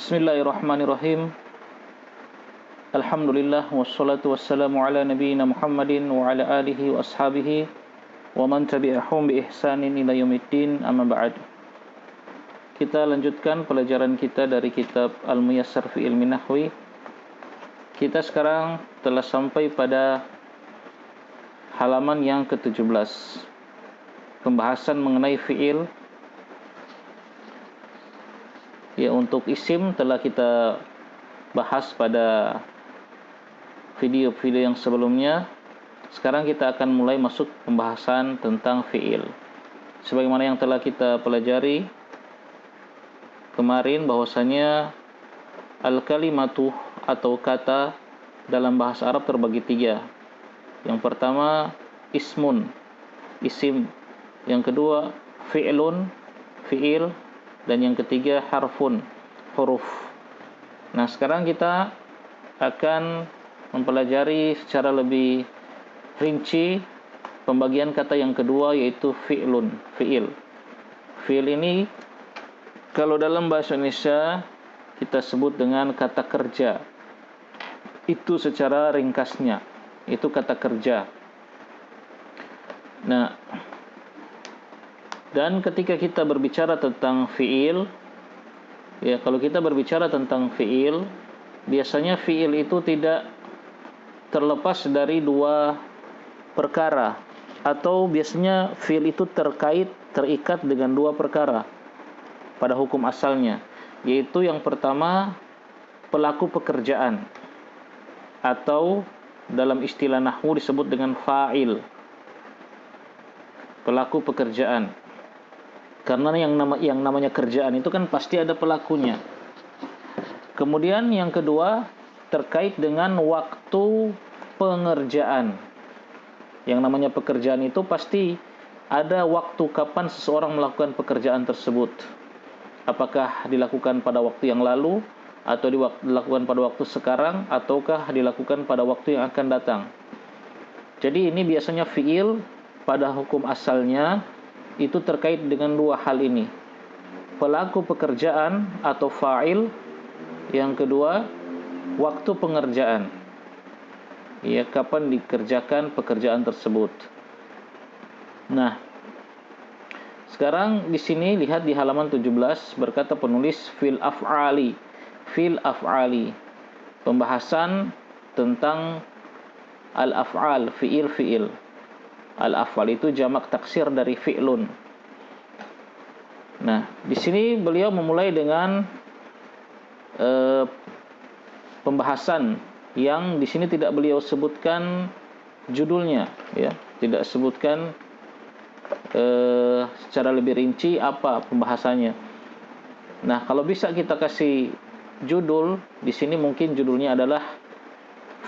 Bismillahirrahmanirrahim. Alhamdulillah wassalatu wassalamu ala nabiyyina Muhammadin wa ala alihi wa ashabihi wa man tabi'ahum bi ihsanin ila yaumiddin, amma ba'd. Kita lanjutkan pelajaran kita dari kitab Al-Muyassar fi Ilmi Nahwi. Kita sekarang telah sampai pada halaman yang ke-17. Pembahasan mengenai fi'il. Ya, untuk isim telah kita bahas pada video-video yang sebelumnya. Sekarang kita akan mulai masuk pembahasan tentang fi'il. Sebagaimana yang telah kita pelajari kemarin, bahwasanya al-kalimatu atau kata dalam bahasa Arab terbagi tiga. Yang pertama ismun, isim. Yang kedua fi'lun, fi'il. Dan yang ketiga harfun, huruf. Nah, sekarang kita akan mempelajari secara lebih rinci pembagian kata yang kedua, yaitu fi'lun, fi'il. Fi'il ini kalau dalam bahasa Indonesia kita sebut dengan kata kerja. Itu secara ringkasnya, itu kata kerja. Nah, dan ketika kita berbicara tentang fi'il, ya, kalau kita berbicara tentang fi'il, biasanya fi'il itu tidak terlepas dari dua perkara, atau biasanya fi'il itu terikat dengan dua perkara pada hukum asalnya, yaitu yang pertama pelaku pekerjaan, atau dalam istilah nahwu disebut dengan fa'il, pelaku pekerjaan. Karena yang namanya kerjaan itu kan pasti ada pelakunya. Kemudian yang kedua terkait dengan waktu pengerjaan. Yang namanya pekerjaan itu pasti ada waktu kapan seseorang melakukan pekerjaan tersebut. Apakah dilakukan pada waktu yang lalu, atau dilakukan pada waktu sekarang, ataukah dilakukan pada waktu yang akan datang. Jadi ini biasanya fi'il pada hukum asalnya itu terkait dengan dua hal ini. Pelaku pekerjaan atau fa'il. Yang kedua, waktu pengerjaan. Ya, kapan dikerjakan pekerjaan tersebut. Nah, sekarang di sini lihat di halaman 17 berkata penulis fil af'ali. Fil af'ali. Pembahasan tentang al-af'al, fi'il. Al-af'al itu jamak taksir dari fi'lun. Nah, di sini beliau memulai dengan pembahasan yang di sini tidak beliau sebutkan judulnya, ya, tidak sebutkan secara lebih rinci apa pembahasannya. Nah, kalau bisa kita kasih judul di sini, mungkin judulnya adalah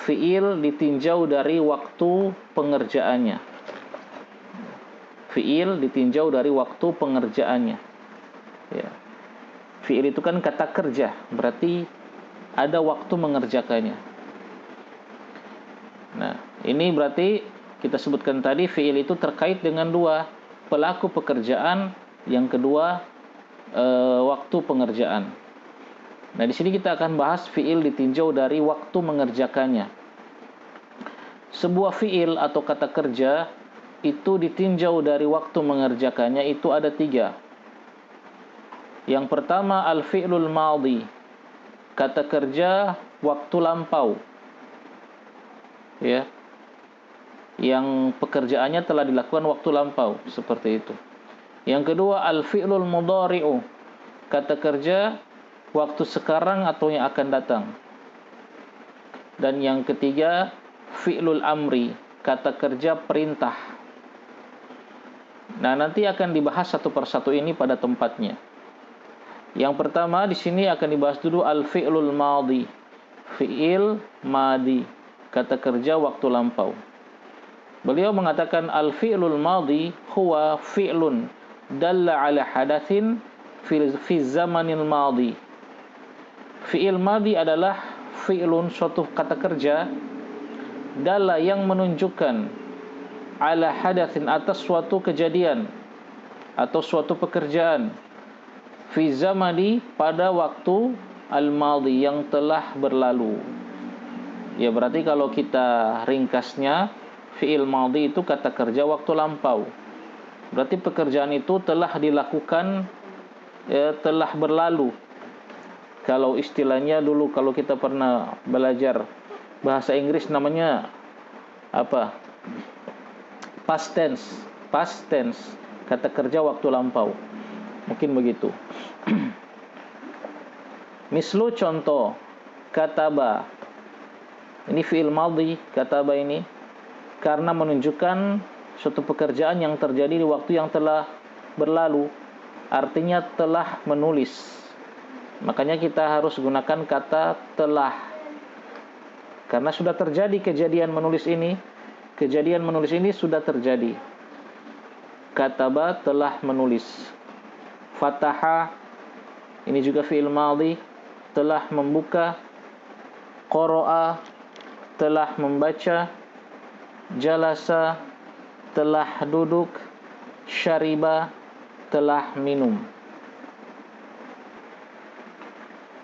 fi'il ditinjau dari waktu pengerjaannya. Fi'il ditinjau dari waktu pengerjaannya. Ya. Fi'il itu kan kata kerja, berarti ada waktu mengerjakannya. Nah, ini berarti kita sebutkan tadi fi'il itu terkait dengan dua, pelaku pekerjaan, yang kedua waktu pengerjaan. Nah, di sini kita akan bahas fi'il ditinjau dari waktu mengerjakannya. Sebuah fi'il atau kata kerja itu ditinjau dari waktu mengerjakannya itu ada tiga. Yang pertama al-fi'lul madhi, kata kerja waktu lampau, ya, yang pekerjaannya telah dilakukan waktu lampau, seperti itu. Yang kedua al-fi'lul mudhari'u, kata kerja waktu sekarang atau yang akan datang. Dan yang ketiga fi'lul amri, kata kerja perintah. Nah, nanti akan dibahas satu persatu ini pada tempatnya. Yang pertama di sini akan dibahas dulu al-fi'lul madhi. Fi'il madhi, kata kerja waktu lampau. Beliau mengatakan al-fi'lul madhi huwa fi'lun dalla ala hadatsin fi zamanil madhi. Fi'il madhi adalah fi'lun, suatu kata kerja, dalla yang menunjukkan ala hadatsin, atas suatu kejadian atau suatu pekerjaan, fi zamani, pada waktu al-madhi, yang telah berlalu. Ya, berarti kalau kita ringkasnya, fi'il madhi itu kata kerja waktu lampau. Berarti pekerjaan itu telah dilakukan, ya, telah berlalu. Kalau istilahnya dulu kalau kita pernah belajar bahasa Inggris namanya apa? Past tense. Past tense, kata kerja waktu lampau. Mungkin begitu. Mislu, contoh, kataba. Ini fi'il madhi, kataba ini, karena menunjukkan suatu pekerjaan yang terjadi di waktu yang telah berlalu. Artinya telah menulis. Makanya kita harus gunakan kata telah. Karena sudah terjadi kejadian menulis ini. Kejadian menulis ini sudah terjadi. Kataba, telah menulis. Fataha, ini juga fi'il madhi, telah membuka. Qara'a, telah membaca. Jalasa, telah duduk. Syariba, telah minum.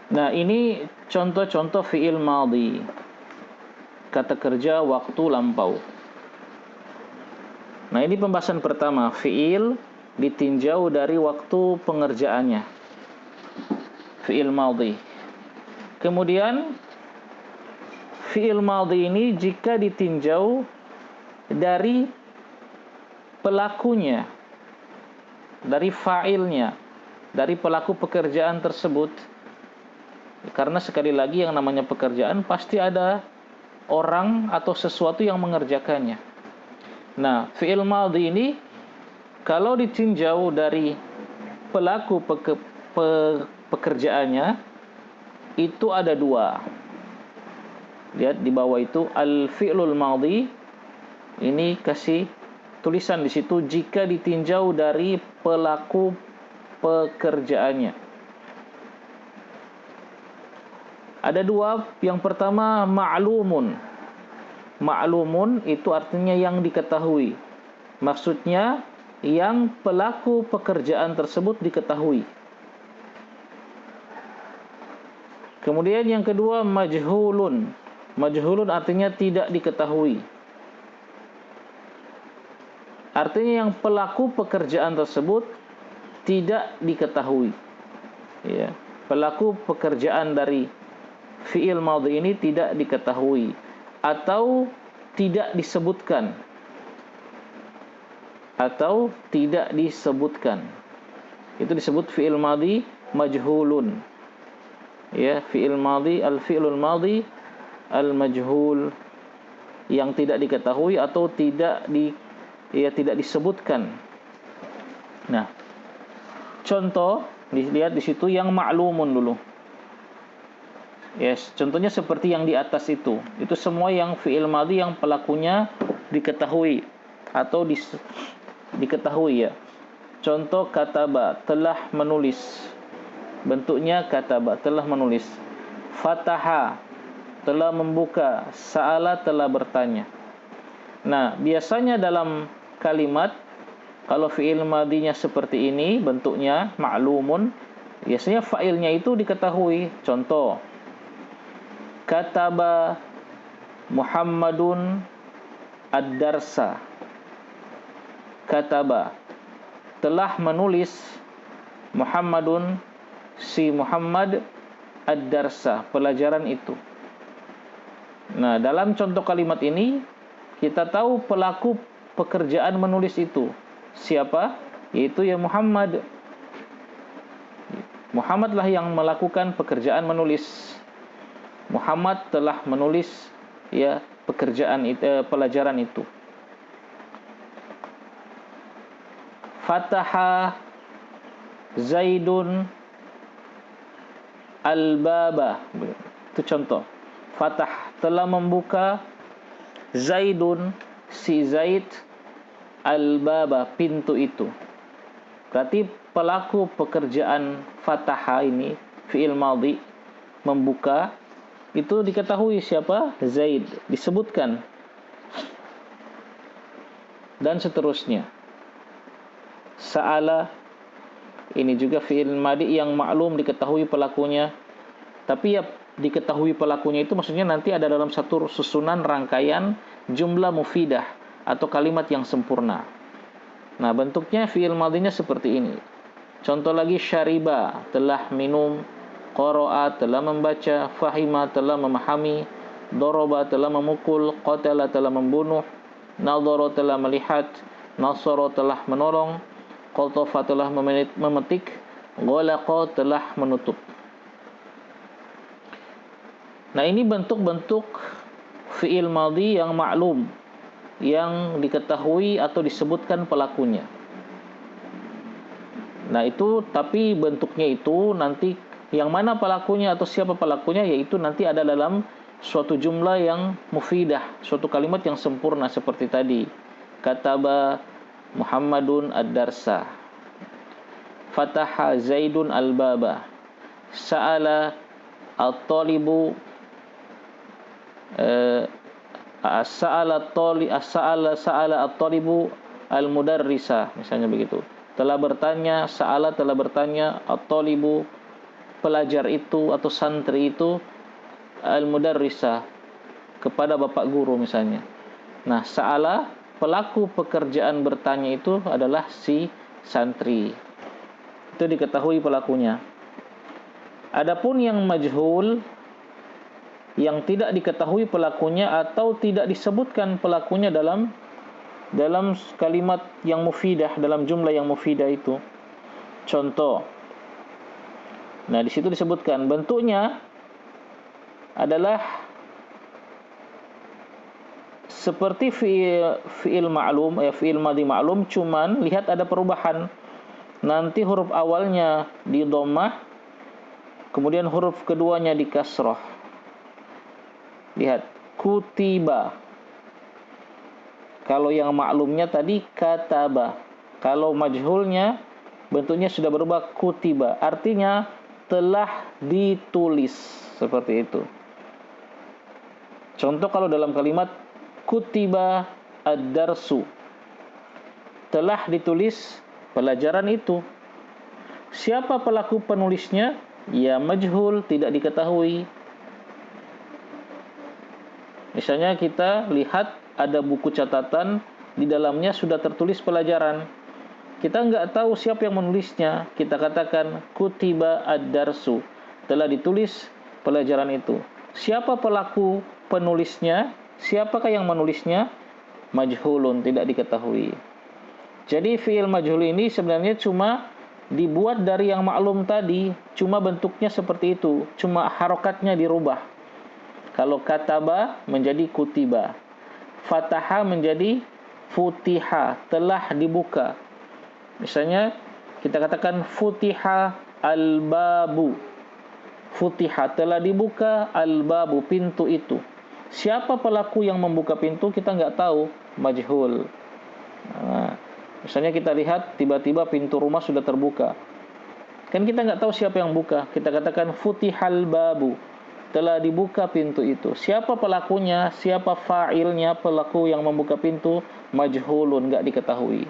Nah, ini contoh-contoh fi'il madhi, kata kerja waktu lampau. Nah, ini pembahasan pertama, fi'il ditinjau dari waktu pengerjaannya, fi'il madhi. Kemudian fi'il madhi ini jika ditinjau dari pelakunya, dari fa'ilnya, dari pelaku pekerjaan tersebut. Karena sekali lagi yang namanya pekerjaan pasti ada orang atau sesuatu yang mengerjakannya. Nah, fi'il madhi ini kalau ditinjau dari pelaku pekerjaannya itu ada dua. Lihat di bawah itu al-fi'lul madhi. Ini kasih tulisan di situ jika ditinjau dari pelaku pekerjaannya. Ada dua. Yang pertama ma'lumun. Ma'lumun itu artinya yang diketahui. Maksudnya yang pelaku pekerjaan tersebut diketahui. Kemudian yang kedua majhulun. Majhulun artinya tidak diketahui. Artinya yang pelaku pekerjaan tersebut tidak diketahui. Ya, pelaku pekerjaan dari fi'il madhi ini tidak diketahui atau tidak disebutkan. Atau tidak disebutkan. Itu disebut fi'il madhi majhulun. Ya, fi'il madhi, al-fi'lul madhi al-majhul, yang tidak diketahui atau tidak disebutkan. Nah, contoh dilihat di situ yang ma'lumun dulu. Yes, contohnya seperti yang di atas itu. Itu semua yang fi'il madhi yang pelakunya diketahui atau diketahui, ya. Contoh kataba, telah menulis. Bentuknya kataba, telah menulis. Fataha, telah membuka. Sa'ala, telah bertanya. Nah, biasanya dalam kalimat kalau fi'il madhinya seperti ini bentuknya ma'lumun, biasanya fa'ilnya itu diketahui. Contoh, kataba Muhammadun ad-darsa. Kataba, telah menulis Muhammadun, si Muhammad, ad-darsa, pelajaran itu. Nah, dalam contoh kalimat ini kita tahu pelaku pekerjaan menulis itu siapa? Yaitu ya Muhammad. Muhammadlah yang melakukan pekerjaan menulis. Muhammad telah menulis, ya, pekerjaan itu, pelajaran itu. Fataha Zaidun al-baba. Itu contoh. Fatah, telah membuka. Zaidun, si Zaid, al-baba, pintu itu. Berarti pelaku pekerjaan fataha ini fi'il madhi, membuka, itu diketahui siapa? Zaid, disebutkan. Dan seterusnya. Sa'ala, ini juga fi'il madhi yang maklum, diketahui pelakunya. Tapi ya diketahui pelakunya itu maksudnya nanti ada dalam satu susunan rangkaian jumlah mufidah atau kalimat yang sempurna. Nah, bentuknya fi'il madhinya seperti ini. Contoh lagi, syariba, telah minum, qara'a, telah membaca, fahima, telah memahami, doroba, telah memukul, qatala, telah membunuh, nadhara, telah melihat, nasara, telah menolong, qatafa, telah memetik, ghalaqa, telah menutup. Nah, ini bentuk-bentuk fi'il madhi yang maklum, yang diketahui atau disebutkan pelakunya. Nah, itu tapi bentuknya itu nanti yang mana pelakunya atau siapa pelakunya, yaitu nanti ada dalam suatu jumlah yang mufidah, suatu kalimat yang sempurna seperti tadi. Kataba Muhammadun ad-darsa, fataha Zaidun al-baba, sa'ala at-talibu sa'ala at-talibu al-mudarrisa, misalnya begitu. Telah bertanya, sa'ala telah bertanya, at-talibu pelajar itu atau santri itu, al-mudarrisa kepada bapak guru misalnya. Nah, sa'ala pelaku pekerjaan bertanya itu adalah si santri. Itu diketahui pelakunya. Adapun yang majhul, yang tidak diketahui pelakunya atau tidak disebutkan pelakunya dalam kalimat yang mufidah, dalam jumlah yang mufidah itu. Contoh. Nah, di situ disebutkan bentuknya adalah seperti fi'il ma'lum, fi'il madhi ma'lum, cuman lihat ada perubahan. Nanti huruf awalnya di dhammah, kemudian huruf keduanya di kasrah. Lihat, kutiba. Kalau yang maklumnya tadi kataba. Kalau majhulnya bentuknya sudah berubah kutiba. Artinya telah ditulis, seperti itu. Contoh kalau dalam kalimat kutiba ad-darsu, telah ditulis pelajaran itu. Siapa pelaku penulisnya? Ya majhul, tidak diketahui. Misalnya kita lihat ada buku catatan, di dalamnya sudah tertulis pelajaran. Kita nggak tahu siapa yang menulisnya. Kita katakan kutiba ad-darsu, telah ditulis pelajaran itu. Siapa pelaku penulisnya? Siapakah yang menulisnya? Majhulun, tidak diketahui. Jadi fi'il majhul ini sebenarnya cuma dibuat dari yang maklum tadi, cuma bentuknya seperti itu, cuma harokatnya dirubah. Kalau kataba menjadi kutiba, fataha menjadi futiha, telah dibuka. Misalnya kita katakan futiha al-babu, futiha telah dibuka, al-babu pintu itu. Siapa pelaku yang membuka pintu kita nggak tahu, majhul. Nah, misalnya kita lihat tiba-tiba pintu rumah sudah terbuka, kan kita nggak tahu siapa yang buka. Kita katakan futihal babu, telah dibuka pintu itu. Siapa pelakunya, siapa fa'ilnya, pelaku yang membuka pintu, majhulun, nggak diketahui.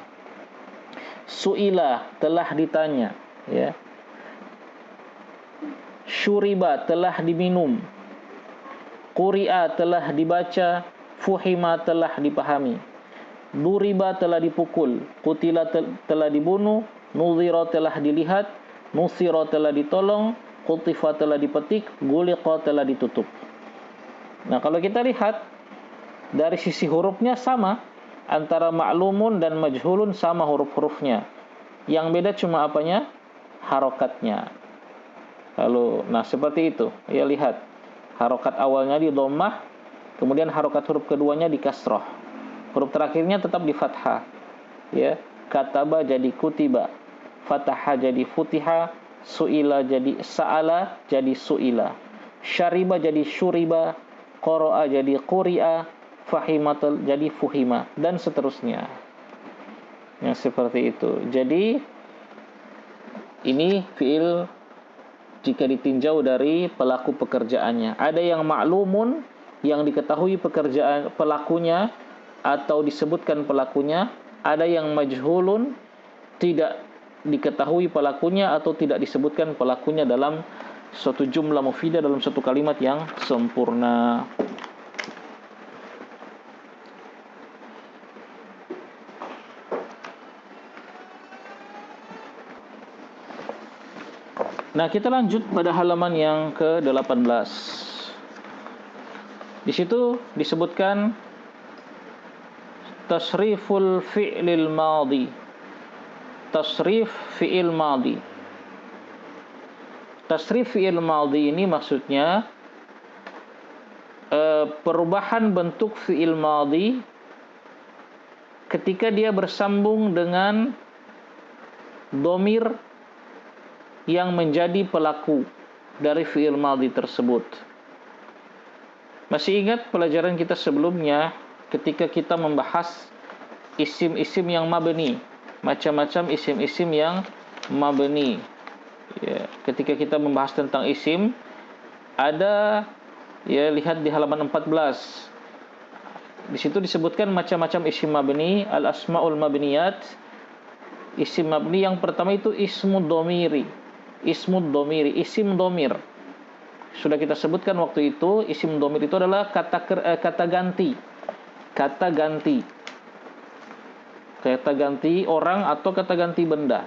Su'ila, telah ditanya, ya. Syuriba, telah diminum. Quri'a, telah dibaca. Fuhima, telah dipahami. Duriba, telah dipukul. Qutila, telah dibunuh. Nudhira, telah dilihat. Nusira, telah ditolong. Qutifa, telah dipetik. Guliqa, telah ditutup. Nah, kalau kita lihat dari sisi hurufnya sama, antara ma'lumun dan majhulun sama huruf-hurufnya. Yang beda cuma apanya? Harokatnya. Nah seperti itu. Ya, lihat. Harokat awalnya di dhammah, kemudian harokat huruf keduanya di kasrah. Huruf terakhirnya tetap di fathah. Ya, kataba jadi kutiba, fataha jadi futiha, su'ila jadi sa'ala jadi su'ila, syariba jadi syuriba, qara'a jadi quri'a, fahima jadi fuhima, dan seterusnya. Yang seperti itu. Jadi ini fi'il jika ditinjau dari pelaku pekerjaannya. Ada yang ma'lumun, yang diketahui pekerjaan pelakunya atau disebutkan pelakunya. Ada yang majhulun, tidak diketahui pelakunya atau tidak disebutkan pelakunya dalam suatu jumlah mufidah dalam satu kalimat yang sempurna. Nah, kita lanjut pada halaman yang ke-18. Di situ disebutkan tasriful fi'lil madhi. Tasrif fi'il madhi. Tasrif fi'il madhi ini maksudnya perubahan bentuk fi'il madhi ketika dia bersambung dengan dhamir yang menjadi pelaku dari fi'il madhi tersebut. Masih ingat pelajaran kita sebelumnya ketika kita membahas isim-isim yang mabni, macam-macam isim-isim yang mabni. Ya, ketika kita membahas tentang isim, ada, ya, lihat di halaman 14. Di situ disebutkan macam-macam isim mabni, al-asmaul mabniyat. Isim mabni yang pertama itu ismud dhamiri. Ismud dhamiri, isim dhamir. Sudah kita sebutkan waktu itu, isim dhamir itu adalah kata ganti. Kata ganti. Kata ganti orang atau kata ganti benda.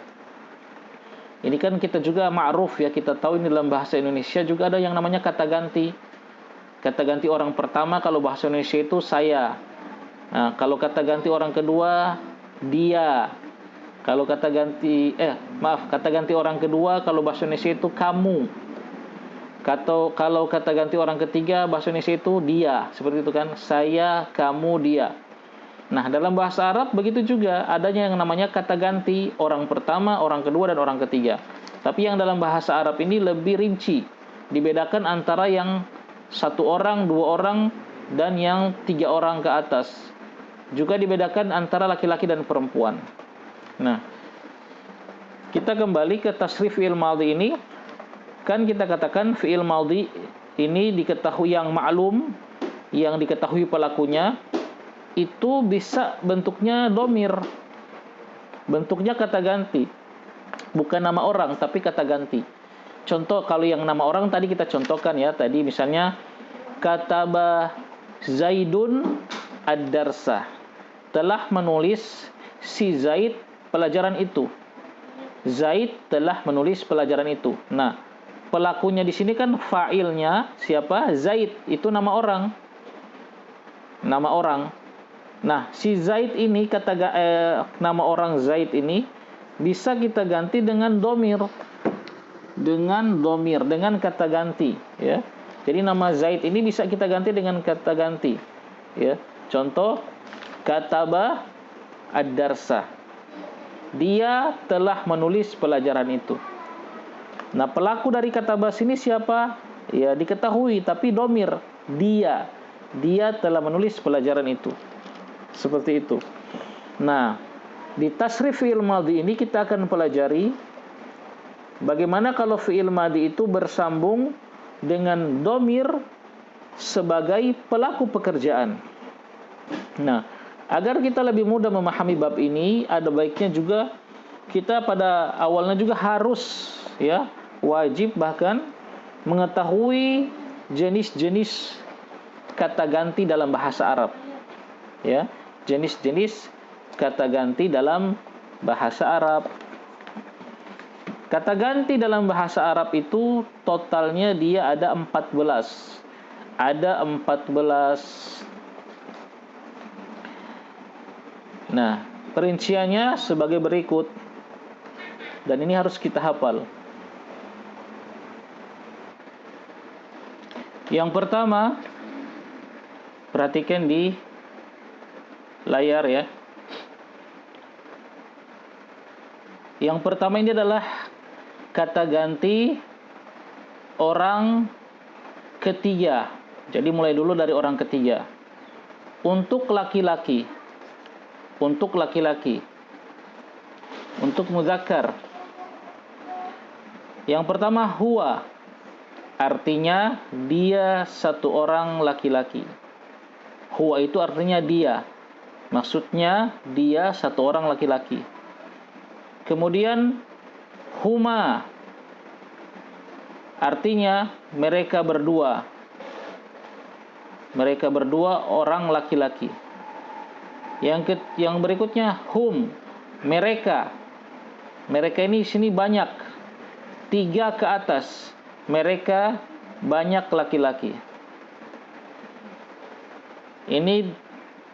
Ini kan kita juga ma'ruf, ya, kita tahu ini dalam bahasa Indonesia juga ada yang namanya kata ganti. Kata ganti orang pertama kalau bahasa Indonesia itu saya. Nah, kalau kata ganti orang kedua dia. Kalau kata ganti kata ganti orang kedua kalau bahasa Indonesia itu kamu. Kalau kata ganti orang ketiga bahasa Indonesia itu dia. Seperti itu kan, saya, kamu, dia. Nah, dalam bahasa Arab begitu juga, adanya yang namanya kata ganti orang pertama, orang kedua, dan orang ketiga. Tapi yang dalam bahasa Arab ini lebih rinci, dibedakan antara yang satu orang, dua orang, dan yang tiga orang ke atas. Juga dibedakan antara laki-laki dan perempuan. Nah, kita kembali ke tasrif fi'il madhi ini. Kan kita katakan fi'il madhi ini diketahui yang ma'lum, yang diketahui pelakunya, itu bisa bentuknya dhamir. Bentuknya kata ganti. Bukan nama orang, tapi kata ganti. Contoh, kalau yang nama orang tadi kita contohkan, ya. Tadi misalnya kataba Zaidun ad-darsa. Telah menulis si Zaid pelajaran itu. Zaid telah menulis pelajaran itu. Nah, pelakunya di sini kan fa'ilnya siapa? Zaid, itu nama orang. Nama orang. Nah, si Zaid ini nama orang Zaid ini bisa kita ganti dengan dhamir. Dengan kata ganti, ya. Jadi nama Zaid ini bisa kita ganti dengan kata ganti, ya. Contoh, kataba ad-darsa. Dia telah menulis pelajaran itu. Nah, pelaku dari kata bas ini siapa? Ya, diketahui, tapi dhamir. Dia. Dia telah menulis pelajaran itu. Seperti itu. Nah, di tasrif fi'il madhi ini kita akan pelajari bagaimana kalau fi'il madhi itu bersambung dengan dhamir sebagai pelaku pekerjaan. Nah, agar kita lebih mudah memahami bab ini, ada baiknya juga kita pada awalnya juga harus, ya, wajib bahkan mengetahui jenis-jenis kata ganti dalam bahasa Arab. Ya, jenis-jenis kata ganti dalam bahasa Arab. Kata ganti dalam bahasa Arab itu totalnya dia ada 14. Ada 14. Nah, perinciannya sebagai berikut. Dan ini harus kita hafal. Yang pertama, perhatikan di layar, ya. Yang pertama ini adalah kata ganti orang ketiga. Jadi mulai dulu dari orang ketiga. Untuk laki-laki. Untuk laki-laki. Untuk muzakkar. Yang pertama huwa. Artinya dia satu orang laki-laki. Huwa itu artinya dia. Maksudnya dia satu orang laki-laki. Kemudian huma. artinya mereka berdua. Mereka berdua orang laki-laki. Yang berikutnya hum, mereka. Mereka ini sini banyak, 3 ke atas. Mereka banyak laki-laki. Ini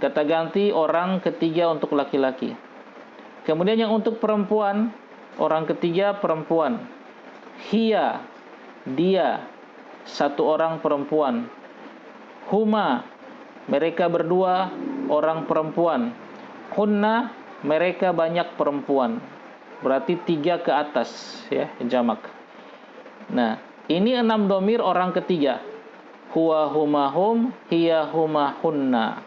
kata ganti orang ketiga untuk laki-laki. Kemudian yang untuk perempuan, orang ketiga perempuan. Hiya, dia, 1 orang perempuan. Huma, mereka berdua orang perempuan. Hunna, mereka banyak perempuan. Berarti 3 ke atas, ya, jamak. Nah, ini 6 domir orang ketiga. Huwa huma hum, hiya huma hunna.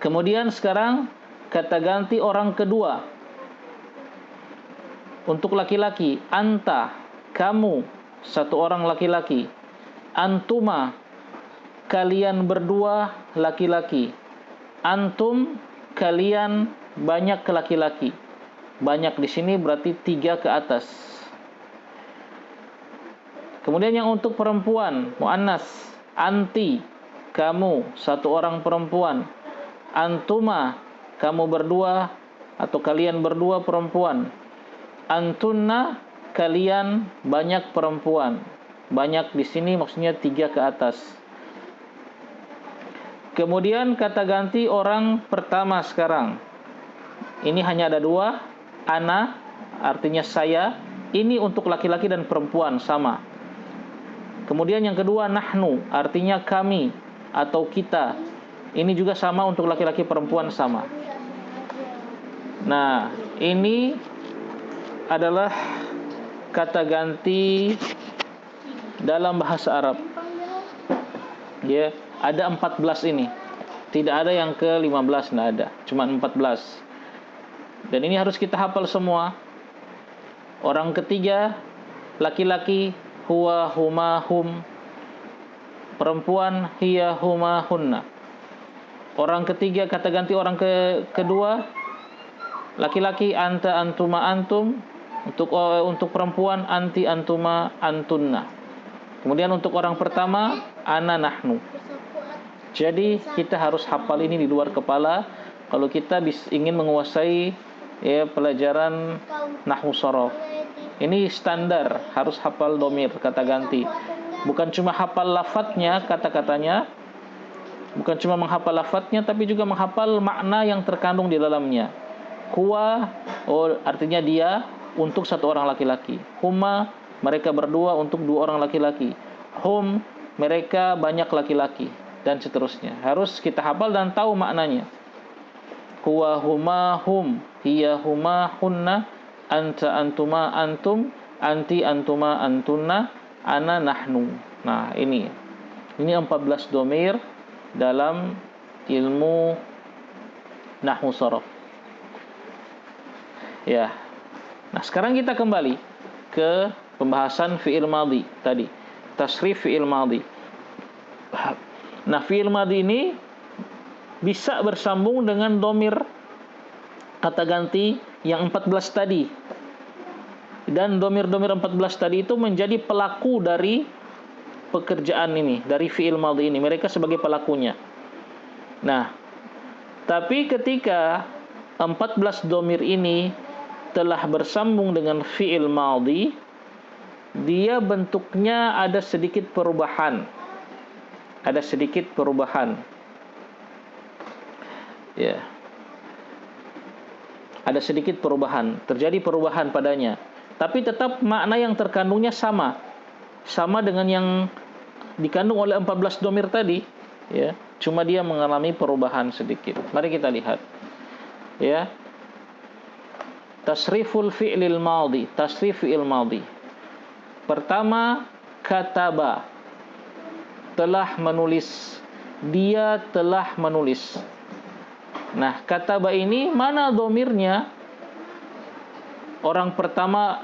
Kemudian sekarang kata ganti orang kedua. Untuk laki-laki, anta, kamu, 1 orang laki-laki. Antuma, kalian berdua laki-laki. Antum, kalian banyak laki-laki. Banyak di sini berarti 3 ke atas. Kemudian yang untuk perempuan, muannas, anti, kamu, 1 orang perempuan. Antuma, kamu berdua atau kalian berdua perempuan. Antunna, kalian banyak perempuan. Banyak di sini maksudnya 3 ke atas. Kemudian kata ganti orang pertama sekarang. Ini hanya ada 2. Ana, artinya saya. Ini untuk laki-laki dan perempuan sama. Kemudian yang kedua, nahnu, artinya kami atau kita. Ini juga sama untuk laki-laki perempuan sama. Nah, ini adalah kata ganti dalam bahasa Arab. Ya, ada 14 ini. Tidak ada yang ke 15, tidak ada. Cuma 14. Dan ini harus kita hafal semua. Orang ketiga, laki-laki, huwa huma hum. Perempuan, hiya huma hunna. Orang ketiga, kata ganti orang kedua, laki-laki, anta antuma antum. Untuk perempuan, anti antuma antunna. Kemudian untuk orang pertama, ana nahnu. Jadi kita harus hafal ini di luar kepala kalau kita ingin menguasai ya pelajaran nahwu shorof. Ini standar, harus hafal domir, kata ganti. Bukan cuma hafal lafadznya, kata-katanya. Bukan cuma menghafal lafadznya, tapi juga menghafal makna yang terkandung di dalamnya. Huwa, artinya dia, untuk 1 orang laki-laki. Huma, mereka berdua untuk 2 orang laki-laki. Hum, mereka banyak laki-laki. Dan seterusnya. Harus kita hafal dan tahu maknanya. Huwa huma hum, hiya huma hunna, anta antuma antum, anti antuma antunna, ana nahnu. Nah, ini 14 domir dalam ilmu nahwu shorof. Ya. Nah, sekarang kita kembali ke pembahasan fi'il madhi tadi. Tasrif fi'il madhi. Nah, fi'il madhi ini bisa bersambung dengan domir kata ganti yang 14 tadi. Dan domir-domir 14 tadi itu menjadi pelaku dari pekerjaan ini, dari fi'il madhi ini. Mereka sebagai pelakunya. Nah, tapi ketika 14 domir ini telah bersambung dengan fi'il madhi, dia bentuknya ada sedikit perubahan. Ada sedikit perubahan. Ya. Ada sedikit perubahan, terjadi perubahan padanya. Tapi tetap makna yang terkandungnya sama. Sama dengan yang dikandung oleh 14 domir tadi, ya. Cuma dia mengalami perubahan sedikit. Mari kita lihat. Ya. Tasriful fi'lil madhi, tasrif fi'il madhi. Pertama, kataba, telah menulis. Dia telah menulis. Nah, kataba ini mana domirnya? Orang pertama,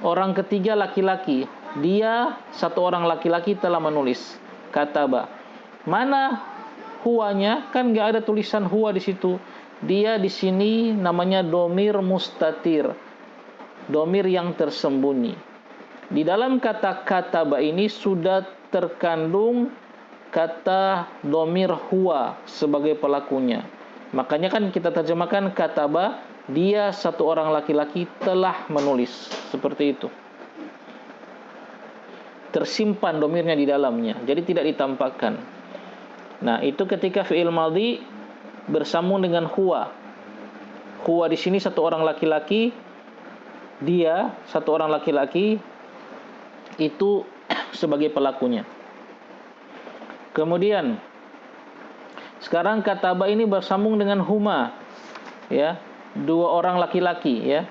orang ketiga laki-laki. Dia 1 orang laki-laki telah menulis. Kataba. Mana huwanya? Kan nggak ada tulisan huwa di situ. Dia di sini namanya domir mustatir, domir yang tersembunyi. Di dalam kata kataba ini sudah terkandung kata domir huwa sebagai pelakunya. Makanya kan kita terjemahkan kataba, dia satu orang laki-laki telah menulis. Seperti itu. Tersimpan domirnya di dalamnya, jadi tidak ditampakkan. Nah, itu ketika fi'il madhi bersambung dengan huwa. Huwa di sini satu orang laki-laki, dia satu orang laki-laki itu sebagai pelakunya. Kemudian sekarang kataba ini bersambung dengan huma, ya, dua orang laki-laki, ya,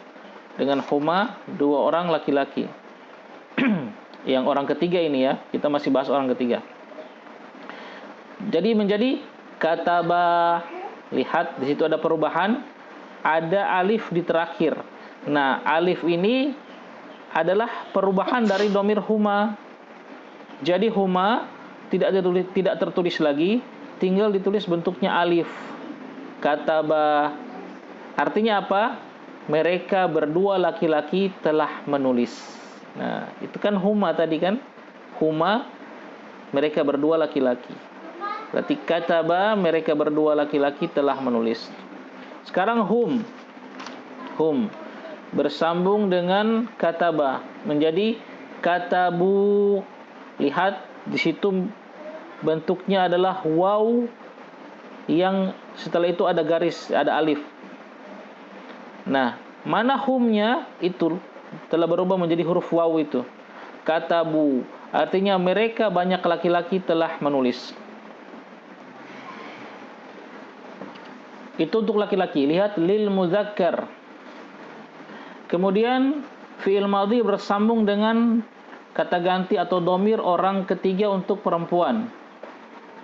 dengan huma dua orang laki-laki. Yang orang ketiga ini, ya, kita masih bahas orang ketiga. Jadi menjadi kataba. Lihat di situ ada perubahan, ada alif di terakhir. Nah, alif ini adalah perubahan dari domir huma. Jadi huma tidak tertulis lagi, tinggal ditulis bentuknya alif. Kataba. Artinya apa? Mereka berdua laki-laki telah menulis. Nah, itu kan huma tadi kan? Huma, mereka berdua laki-laki. Berarti kataba, mereka berdua laki-laki telah menulis. Sekarang hum. Hum bersambung dengan kataba menjadi katabu. Lihat di situ bentuknya adalah waw yang setelah itu ada garis, ada alif. Nah, mana humnya itu telah berubah menjadi huruf waw itu. Katabu. Artinya mereka banyak laki-laki telah menulis. Itu untuk laki-laki. Lihat lil muzakkar. Kemudian fi'il madhi bersambung dengan kata ganti atau domir orang ketiga untuk perempuan.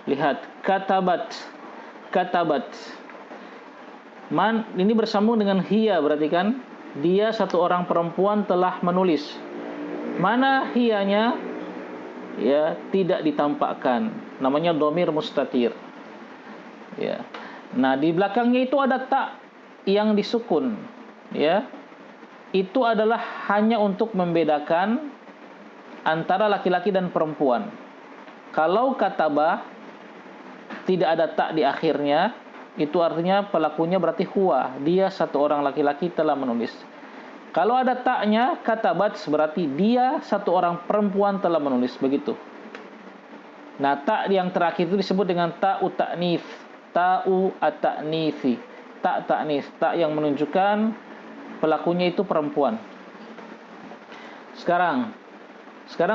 Lihat katabat. Katabat. Ini bersambung dengan hiya, berarti kan dia satu orang perempuan telah menulis. Mana hiyanya? Ya, tidak ditampakkan. Namanya domir mustatir. Ya. Nah, di belakangnya itu ada tak yang disukun, ya. Itu adalah hanya untuk membedakan antara laki-laki dan perempuan. Kalau kataba tidak ada tak di akhirnya, itu artinya pelakunya berarti huwa, dia satu orang laki-laki telah menulis. Kalau ada taknya, katabat, berarti dia satu orang perempuan telah menulis, begitu. Nah, tak yang terakhir itu disebut dengan ta'u ta'nits, ta'u at-ta'nitsi, tak ta'nis, tak yang menunjukkan pelakunya itu perempuan. Sekarang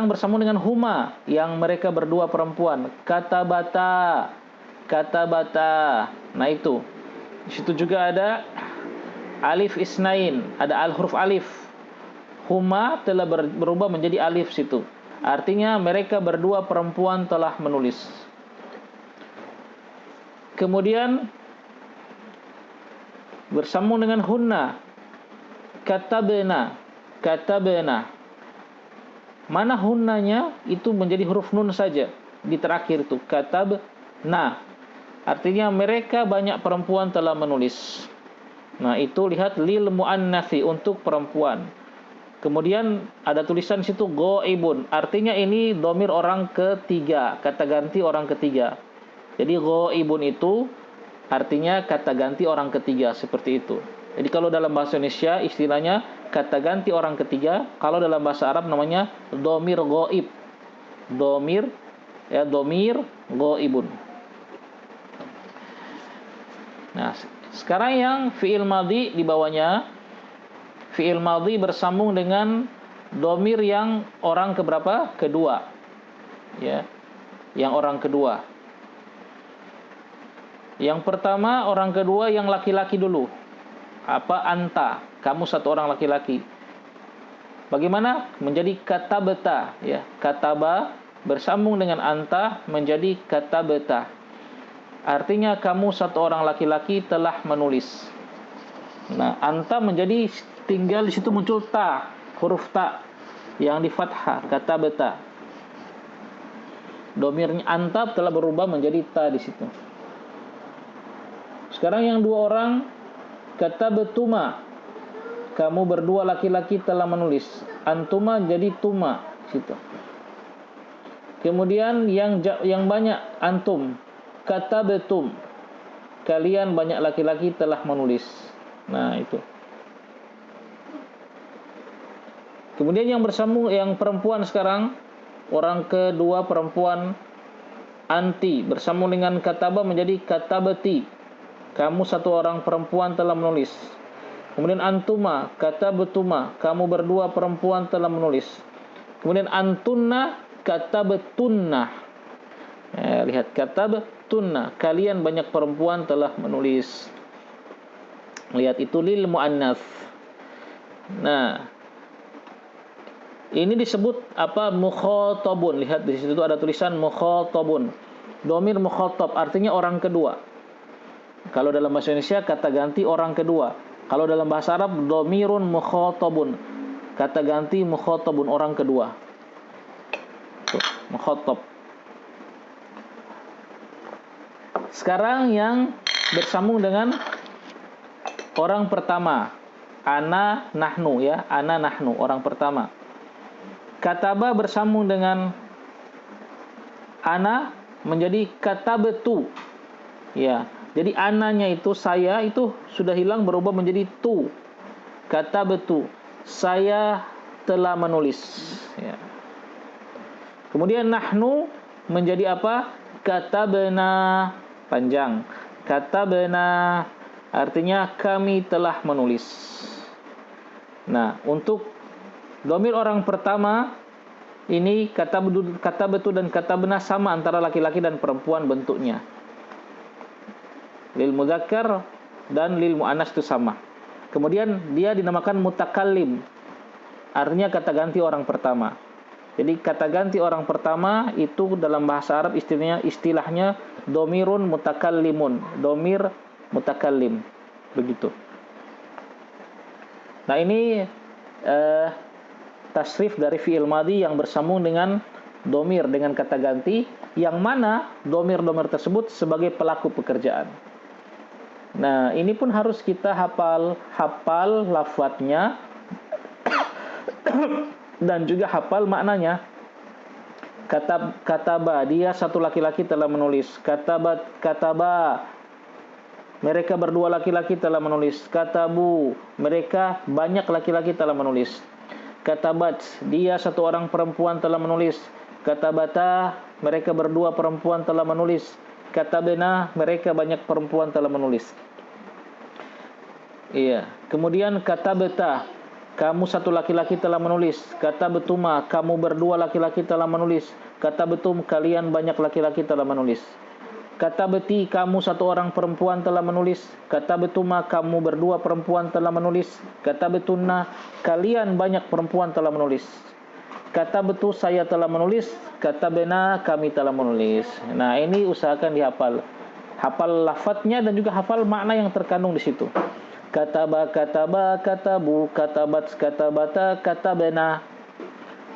bersambung dengan huma yang mereka berdua perempuan. Katabata. Nah, itu. Di situ juga ada alif isnain, ada huruf alif. Huma telah berubah menjadi alif situ. Artinya mereka berdua perempuan telah menulis. Kemudian bersambung dengan hunna. Katabena. Mana hunnanya? Itu menjadi huruf nun saja di terakhir itu. Katabna. Artinya mereka banyak perempuan telah menulis. Nah, itu lihat lil muannatsi untuk perempuan. Kemudian ada tulisan situ ghaibun. Artinya ini domir orang ketiga, kata ganti orang ketiga. Jadi ghaibun itu artinya kata ganti orang ketiga, seperti itu. Jadi kalau dalam bahasa Indonesia istilahnya kata ganti orang ketiga, kalau dalam bahasa Arab namanya domir ghaib. Domir ghaibun. Nah, sekarang yang fi'il madhi di bawahnya, fi'il madhi bersambung dengan domir yang orang keberapa? Kedua. Ya. Yang orang kedua. Yang pertama orang kedua yang laki-laki dulu. Apa? Anta. Kamu satu orang laki-laki. Bagaimana? Menjadi katabata, ya. Kataba bersambung dengan anta menjadi katabata. Artinya kamu satu orang laki-laki telah menulis. Nah, anta menjadi tinggal di situ muncul ta, huruf ta yang di fathah, katabata. Domirnya anta telah berubah menjadi ta di situ. Sekarang yang dua orang, katabtuma. Kamu berdua laki-laki telah menulis. Antuma jadi tuma situ. Kemudian yang banyak antum, katabatum. Kalian banyak laki-laki telah menulis. Nah, itu. Kemudian yang bersambung yang perempuan sekarang, orang kedua perempuan, anti bersambung dengan kataba menjadi katabati. Kamu satu orang perempuan telah menulis. Kemudian antuma, katabtuma, kamu berdua perempuan telah menulis. Kemudian antunna, katabatunna. Lihat, katabatunna, kalian banyak perempuan telah menulis. Lihat, itu lil muannats. Nah, ini disebut apa? Mukhatabun. Lihat di situ ada tulisan mukhatabun. Domir mukhatab artinya orang kedua. Kalau dalam bahasa Indonesia kata ganti orang kedua. Kalau dalam bahasa Arab domirun mukhatabun. Kata ganti mukhatabun, orang kedua. Tuh, mukhatab. Sekarang yang bersambung dengan orang pertama. Ana nahnu ya, ana nahnu, orang pertama. Kataba bersambung dengan ana menjadi katabtu. Ya, jadi ananya itu saya itu sudah hilang berubah menjadi tu. Katabtu, saya telah menulis. Ya. Kemudian nahnu menjadi apa? Katabna, panjang. Katabna artinya kami telah menulis. Nah, untuk domir orang pertama ini katabtu dan katabna sama antara laki-laki dan perempuan bentuknya. Lil mudzakkar dan lil muannas itu sama. Kemudian dia dinamakan mutakallim. Artinya kata ganti orang pertama. Jadi kata ganti orang pertama itu dalam bahasa Arab istilahnya domirun mutakallimun, domir mutakallim. Begitu. Nah, ini tasrif dari fi'il madhi yang bersambung dengan domir, dengan kata ganti, yang mana domir-domir tersebut sebagai pelaku pekerjaan. Nah, ini pun harus kita hafal lafadznya dan juga hafal maknanya. Kataba, dia satu laki-laki telah menulis. Kataba, mereka berdua laki-laki telah menulis. Katabu, mereka banyak laki-laki telah menulis. Katabat, dia satu orang perempuan telah menulis. Katabata, mereka berdua perempuan telah menulis. Katabena, mereka banyak perempuan telah menulis. Iya. Kemudian katabeta, kamu satu laki-laki telah menulis. Katabetuma, kamu berdua laki-laki telah menulis. Katabetum, kalian banyak laki-laki telah menulis. Katabeti, kamu satu orang perempuan telah menulis. Katabetuma, kamu berdua perempuan telah menulis. Katabetunna, kalian banyak perempuan telah menulis. Katabetu, saya telah menulis. Katabena, kami telah menulis. Nah, ini usahakan dihafal. Hafal lafadznya dan juga hafal makna yang terkandung di situ. Kataba, katabu, katabat, katabata, katabena.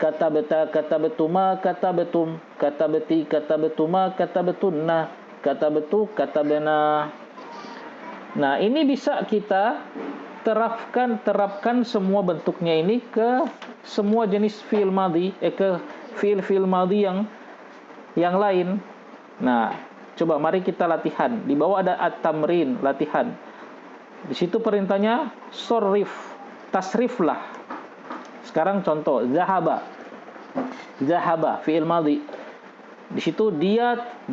Katabeta, katabetuma, katabetum. Katabeti, katabetuma, katabetunna. Katabetu, katabena. Nah, ini bisa kita terapkan semua bentuknya ini ke semua jenis fi'il madhi, ke fi'il madhi yang lain. Nah, coba mari kita latihan. Di bawah ada at-tamrin, latihan. Di situ perintahnya sorrif, tasriflah. Sekarang contoh, zahaba. Zahaba, fi'il madhi. Di situ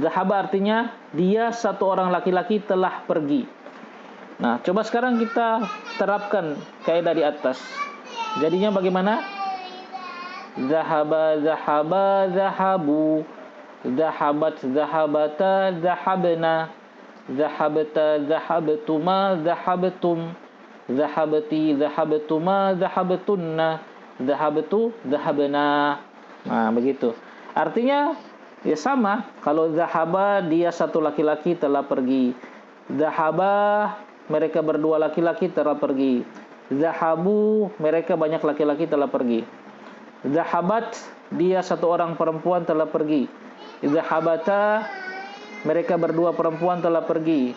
zahaba artinya dia satu orang laki-laki telah pergi. Nah, coba sekarang kita terapkan kaidah di atas. Jadinya bagaimana? Zahaba, zahaba, zahabu. Zahabat, zahabata, zahabna. Zahabta, zahabtuma, zahabtum. Zahabati, zahabtuma, zahabtunna. Zahabtu, zahabna. Nah, begitu. Artinya ya sama. Kalau zahaba, dia satu laki-laki telah pergi. Zahaba, mereka berdua laki-laki telah pergi. Zahabu, mereka banyak laki-laki telah pergi. Zahabat, dia satu orang perempuan telah pergi. Zahabata, mereka berdua perempuan telah pergi.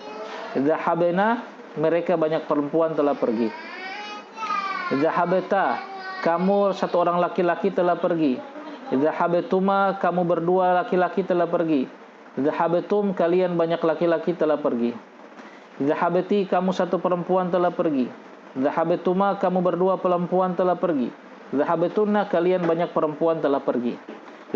Zahabena, mereka banyak perempuan telah pergi. Zahabata, kamu satu orang laki-laki telah pergi. Dhahabtuma, kamu berdua laki-laki telah pergi. Dhahabtum, kalian banyak laki-laki telah pergi. Dhahabti, kamu satu perempuan telah pergi. Dhahabtuma, kamu berdua perempuan telah pergi. Dhahabtunna, kalian banyak perempuan telah pergi.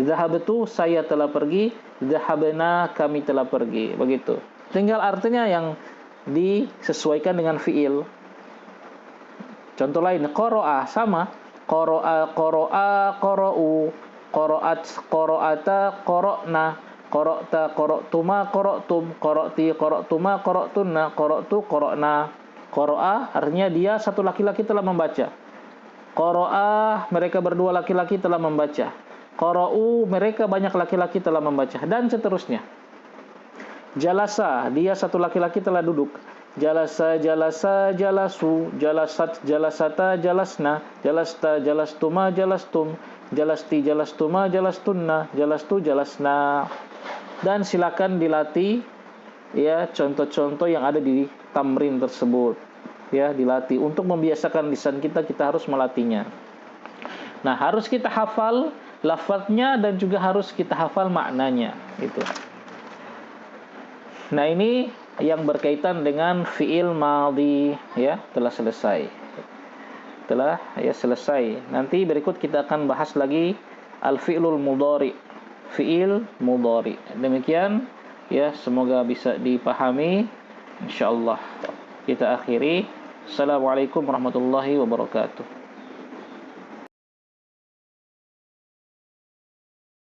Dhahabtu, saya telah pergi. Dhahabna, kami telah pergi. Begitu. Tinggal artinya yang disesuaikan dengan fiil. Contoh lain, qara'a sama. Qara'a, qara'u. Qara'at, qara'ata, qara'na. Qara'ta, qara'tuma, qara'tum. Qara'ti, qara'tuma, qara'tunna. Qara'tu, qara'na. Qara'a artinya dia satu laki-laki telah membaca. Qara'a, mereka berdua laki-laki telah membaca. Qara'u, mereka banyak laki-laki telah membaca, dan seterusnya. Jalasa, dia satu laki-laki telah duduk. Jalasa, jalasa, jalasu. Jalasat, jalasata, jalasna. Jalasta, jalastuma, jalastum. Jalasti, jalastuma, jalastunna. Jalastu, jalasna. Dan silakan dilatih ya contoh-contoh yang ada di tamrin tersebut. Ya, dilatih. Untuk membiasakan lisan kita harus melatihnya. Nah, harus kita hafal lafadznya dan juga harus kita hafal maknanya, gitu. Nah, ini yang berkaitan dengan fiil madhi, ya, telah selesai. Telah ya selesai. Nanti berikut kita akan bahas lagi al-fi'lul mudhari. Fiil mudhari. Demikian ya, semoga bisa dipahami. Insyaallah kita akhiri. Assalamualaikum warahmatullahi wabarakatuh.